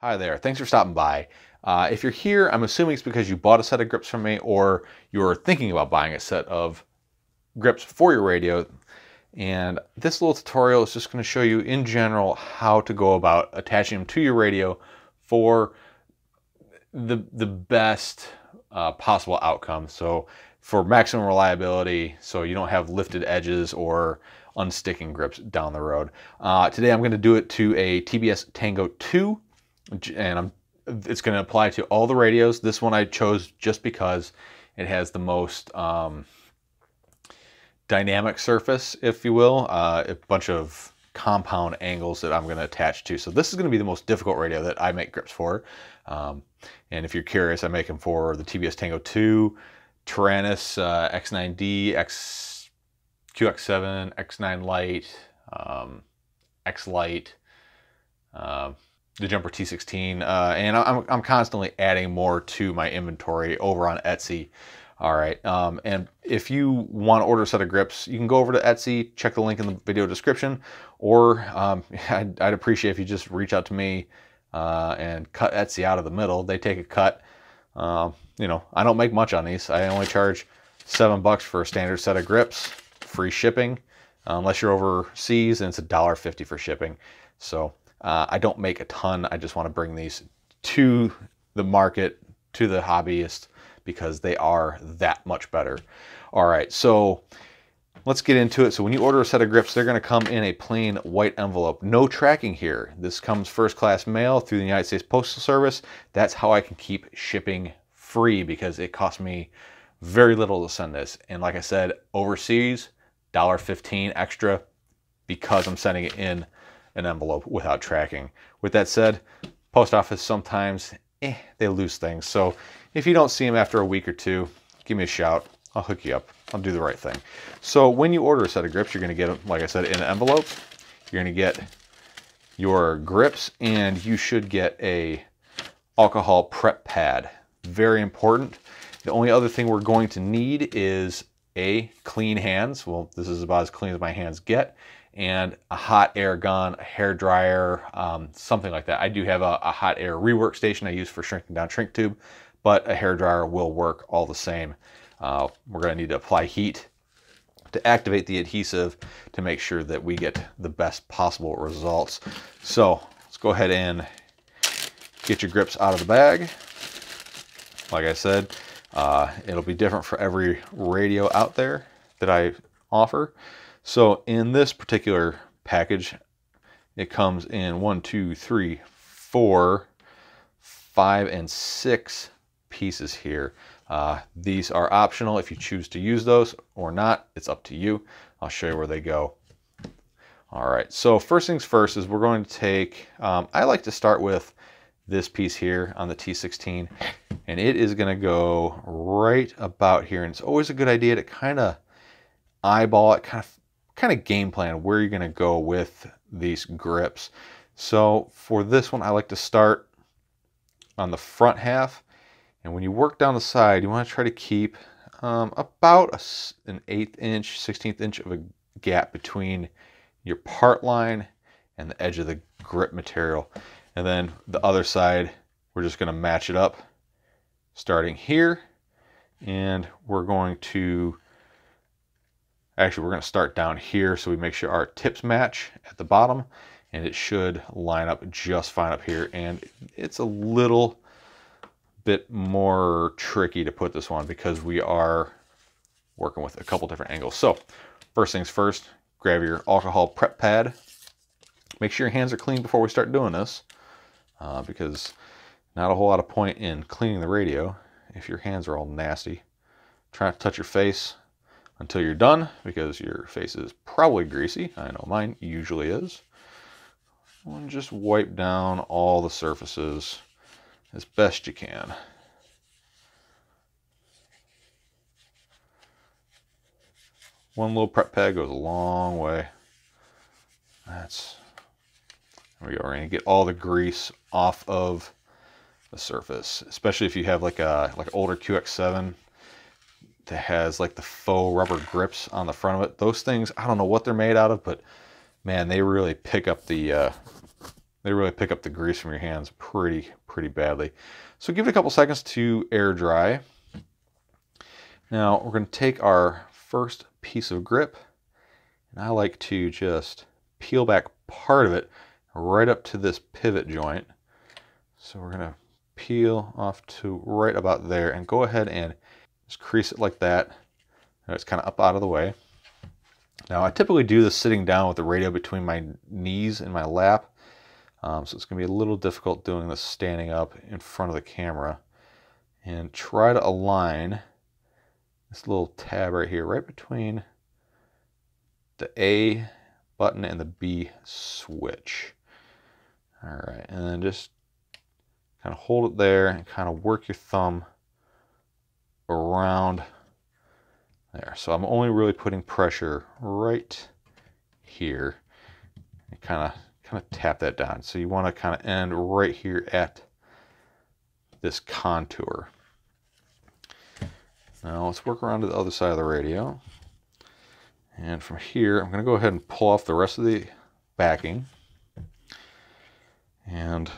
Hi there, thanks for stopping by. If you're here, I'm assuming it's because you bought a set of grips from me or you're thinking about buying a set of grips for your radio. And this little tutorial is just going to show you in general how to go about attaching them to your radio for the best possible outcome. So for maximum reliability, so you don't have lifted edges or unsticking grips down the road. Today I'm going to do it to a TBS Tango 2. And it's going to apply to all the radios. This one I chose just because it has the most dynamic surface, if you will, a bunch of compound angles that I'm going to attach to. So this is going to be the most difficult radio that I make grips for. And if you're curious, I make them for the TBS Tango 2, Tyrannus X9D, QX7, X9 Lite, X Lite, the Jumper T16, and I'm constantly adding more to my inventory over on Etsy. All right, and if you want to order a set of grips, you can go over to Etsy, check the link in the video description, or I'd appreciate if you just reach out to me and cut Etsy out of the middle. They take a cut. You know, I don't make much on these. I only charge $7 for a standard set of grips, free shipping, unless you're overseas, and it's $1.50 for shipping. So I don't make a ton. I just want to bring these to the market, to the hobbyist, because they are that much better. All right, so let's get into it. So when you order a set of grips, they're going to come in a plain white envelope. No tracking here. This comes first class mail through the United States Postal Service. That's how I can keep shipping free, because it costs me very little to send this. And like I said, overseas, $1.15 extra, because I'm sending it in an envelope without tracking. With that said, post office sometimes they lose things. So if you don't see them after a week or two, give me a shout. I'll hook you up. I'll do the right thing. So when you order a set of grips, you're going to get them, like I said, in an envelope. You're going to get your grips, and you should get a alcohol prep pad. Very important. The only other thing we're going to need is clean hands. Well, this is about as clean as my hands get. And a hot air gun, a hair dryer, something like that. I do have a hot air rework station I use for shrinking down shrink tube, but a hair dryer will work all the same. We're going to need to apply heat to activate the adhesive to make sure that we get the best possible results. So let's go ahead and get your grips out of the bag. Like I said, it'll be different for every radio out there that I offer. So in this particular package, it comes in 1, 2, 3, 4, 5, and 6 pieces here. These are optional if you choose to use those or not. It's up to you. I'll show you where they go. All right, so first things first is we're going to take, I like to start with this piece here on the T16, and it is going to go right about here. And it's always a good idea to kind of eyeball it, kind of game plan where you're going to go with these grips. So for this one, I like to start on the front half, and when you work down the side, you want to try to keep about an 1/8 inch, 1/16 inch of a gap between your part line and the edge of the grip material. And then the other side, we're just going to match it up starting here, and we're going to start down here, so we make sure our tips match at the bottom, and it should line up just fine up here. And it's a little bit more tricky to put this one because we are working with a couple different angles. So first things first, grab your alcohol prep pad. Make sure your hands are clean before we start doing this, because not a whole lot of point in cleaning the radio if your hands are all nasty. Try not to touch your face until you're done, because your face is probably greasy. I know mine usually is. And just wipe down all the surfaces as best you can. One little prep pad goes a long way. There we go. We're going to get all the grease off of the surface, especially if you have like an older QX7 that has like the faux rubber grips on the front of it. Those things, I don't know what they're made out of, but man, they really pick up the they really pick up the grease from your hands pretty badly. So give it a couple seconds to air dry. Now we're going to take our first piece of grip, and I like to just peel back part of it right up to this pivot joint. So we're going to peel off to right about there and go ahead and just crease it like that. Now it's kind of up out of the way. Now I typically do this sitting down with the radio between my knees and my lap. So it's going to be a little difficult doing this standing up in front of the camera. And try to align this little tab right here, right between the A button and the B switch. All right, and then just kind of hold it there and kind of work your thumb around there. So I'm only really putting pressure right here and kind of tap that down. So you want to kind of end right here at this contour. Now let's work around to the other side of the radio. And from here, I'm going to go ahead and pull off the rest of the backing and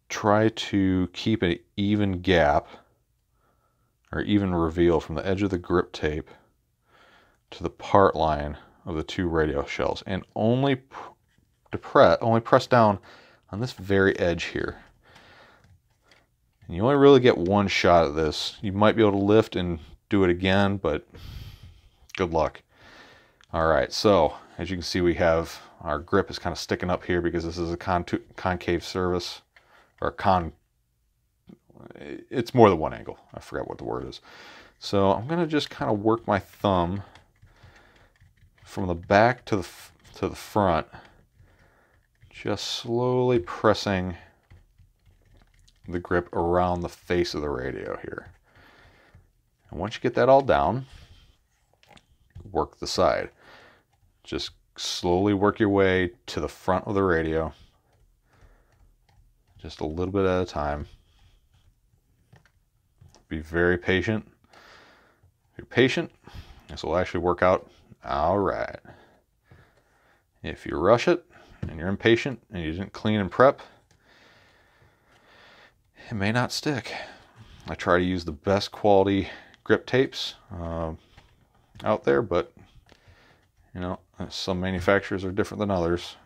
try to keep an even gap or even reveal from the edge of the grip tape to the part line of the two radio shells, and only press down on this very edge here. And you only really get one shot at this. You might be able to lift and do it again, but good luck. All right, so as you can see, we have our grip is kind of sticking up here because this is a concave surface, or it's more than one angle. I forgot what the word is. So I'm going to just kind of work my thumb from the back to the front, just slowly pressing the grip around the face of the radio here. And once you get that all down, work the side. Just slowly work your way to the front of the radio, just a little bit at a time. Be very patient. If you're patient, this will actually work out all right. If you rush it and you're impatient and you didn't clean and prep, it may not stick. I try to use the best quality grip tapes out there, but you know, some manufacturers are different than others.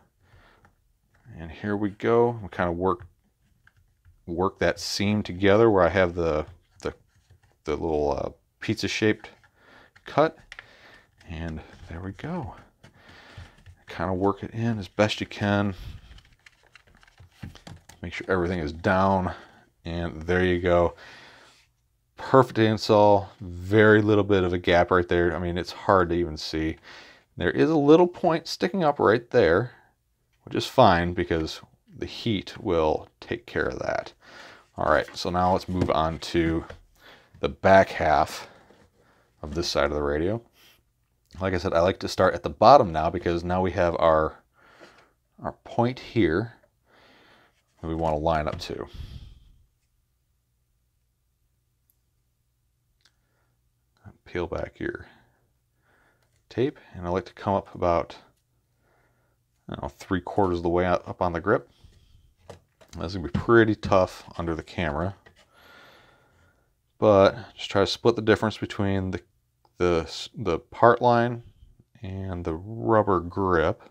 And here we go. We kind of work that seam together where I have the little pizza shaped cut, and there we go. Kind of work it in as best you can. Make sure everything is down, and there you go. Perfect install. Very little bit of a gap right there. I mean, it's hard to even see. There is a little point sticking up right there, which is fine because the heat will take care of that. All right, so now let's move on to the back half of this side of the radio. Like I said, I like to start at the bottom now because now we have our point here that we want to line up to. Peel back your tape, and I like to come up about 3/4 of the way up on the grip. That's gonna be pretty tough under the camera, but just try to split the difference between the part line and the rubber grip.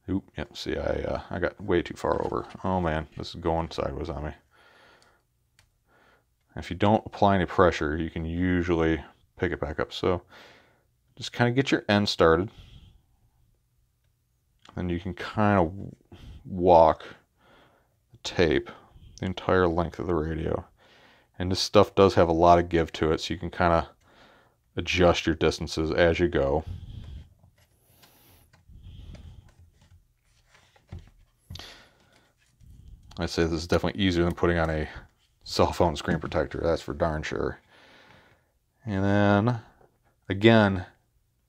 Oop, yep, see, I got way too far over. Oh man, this is going sideways on me. If you don't apply any pressure, you can usually pick it back up. So just kind of get your end started, and you can kind of walk the tape the entire length of the radio. And this stuff does have a lot of give to it, so you can kind of adjust your distances as you go. I'd say this is definitely easier than putting on a cell phone screen protector, that's for darn sure. And then, again,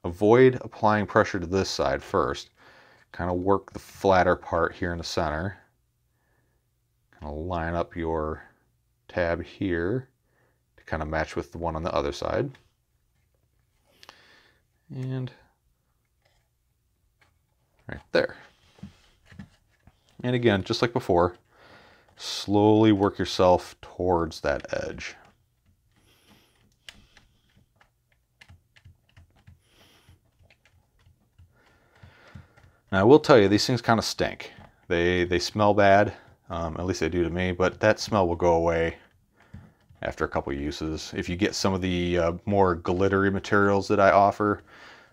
avoid applying pressure to this side first. Kind of work the flatter part here in the center. Kind of line up your tab here to kind of match with the one on the other side. And right there. And again, just like before, slowly work yourself towards that edge. Now I will tell you, these things kind of stink. They smell bad, at least they do to me, but that smell will go away after a couple uses. If you get some of the more glittery materials that I offer,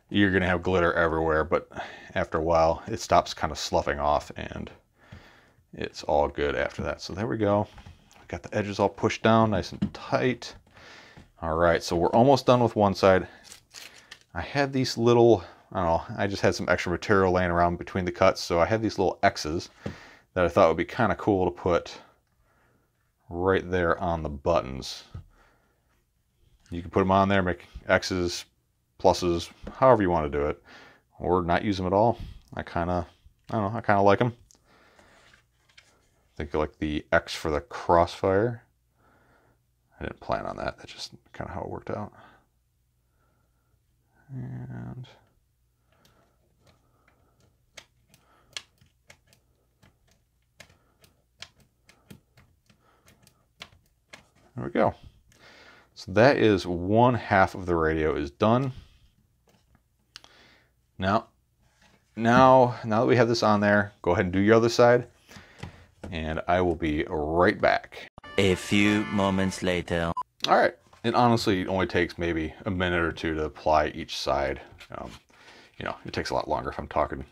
you're going to have glitter everywhere, but after a while it stops kind of sloughing off and it's all good after that. So there we go. Got the edges all pushed down nice and tight. All right, so we're almost done with one side. I had these little, I don't know, I just had some extra material laying around between the cuts, so I had these little X's that I thought would be kind of cool to put right there on the buttons. You can put them on there, make X's, pluses, however you want to do it, or not use them at all. I don't know, I kind of like them. I think like the X for the crossfire. I didn't plan on that. That's just kind of how it worked out. And there we go. So that is one half of the radio is done. Now that we have this on there, go ahead and do your other side, and I will be right back. A few moments later. All right, it honestly only takes maybe a minute or two to apply each side. You know, it takes a lot longer if I'm talking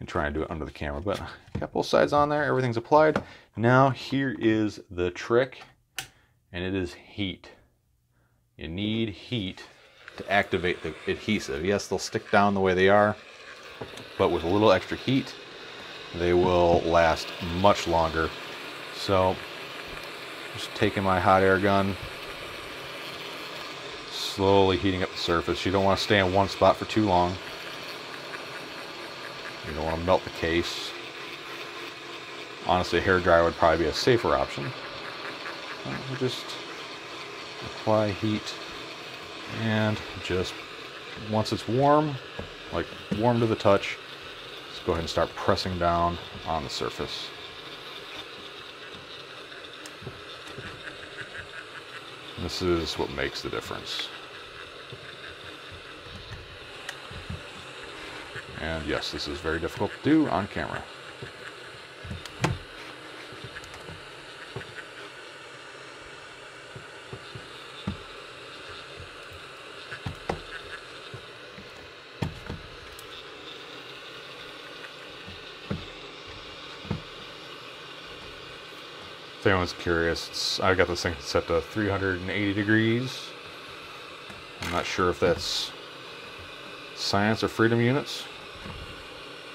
and trying to do it under the camera, but I got both sides on there, everything's applied. Now here is the trick, and it is heat. You need heat to activate the adhesive. Yes, they'll stick down the way they are, but with a little extra heat, they will last much longer. So just taking my hot air gun, slowly heating up the surface. You don't want to stay in one spot for too long. You don't want to melt the case. Honestly, a hairdryer would probably be a safer option. We'll just apply heat, and just once it's warm, like warm to the touch, just go ahead and start pressing down on the surface. This is what makes the difference. And yes, this is very difficult to do on camera. If anyone's curious, I got this thing set to 380 degrees. I'm not sure if that's science or freedom units.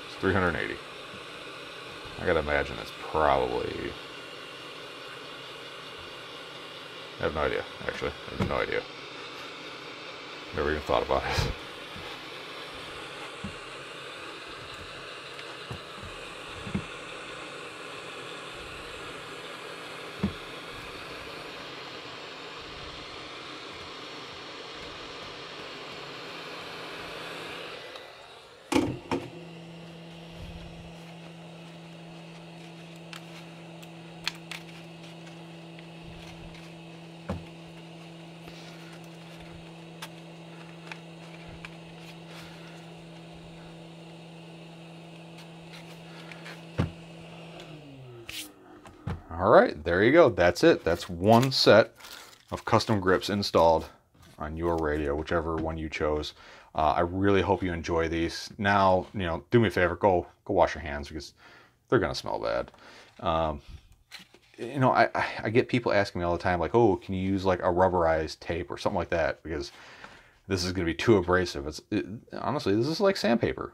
It's 380. I gotta imagine it's probably... I have no idea, actually. I have no idea. Never even thought about it. All right, there you go. That's it. That's one set of custom grips installed on your radio, whichever one you chose. I really hope you enjoy these. Now, you know, do me a favor, go wash your hands because they're gonna smell bad. You know, I get people asking me all the time, like, oh, can you use like a rubberized tape or something like that because this is gonna be too abrasive. Honestly, this is like sandpaper.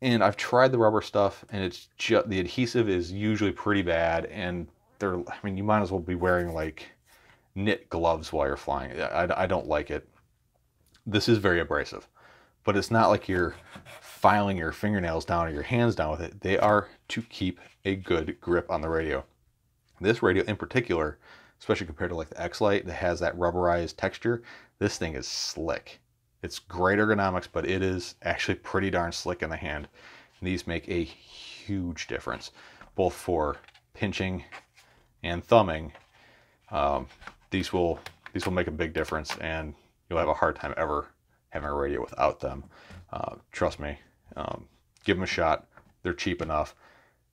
And I've tried the rubber stuff, and it's just, the adhesive is usually pretty bad, and I mean, you might as well be wearing like knit gloves while you're flying. I don't like it. This is very abrasive, but it's not like you're filing your fingernails down or your hands down with it. They are to keep a good grip on the radio. This radio in particular, especially compared to like the X-Lite that has that rubberized texture, this thing is slick. It's great ergonomics, but it is actually pretty darn slick in the hand. And these make a huge difference, both for pinching and thumbing. These will make a big difference, and you'll have a hard time ever having a radio without them. Trust me. Give them a shot. They're cheap enough.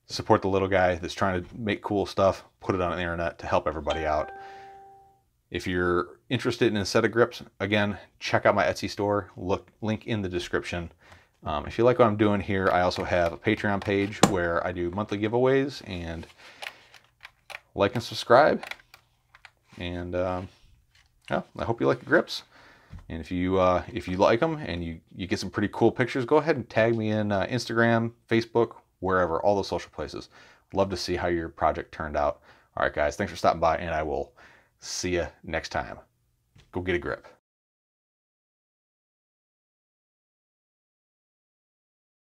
Support the little guy that's trying to make cool stuff. Put it on the internet to help everybody out. If you're interested in a set of grips, again, check out my Etsy store. Link in the description. If you like what I'm doing here, I also have a Patreon page where I do monthly giveaways, and like and subscribe. And yeah, I hope you like the grips. And if you like them and you get some pretty cool pictures, go ahead and tag me in Instagram, Facebook, wherever, all the social places. Love to see how your project turned out. All right, guys, thanks for stopping by, and I will see you next time. Go get a grip.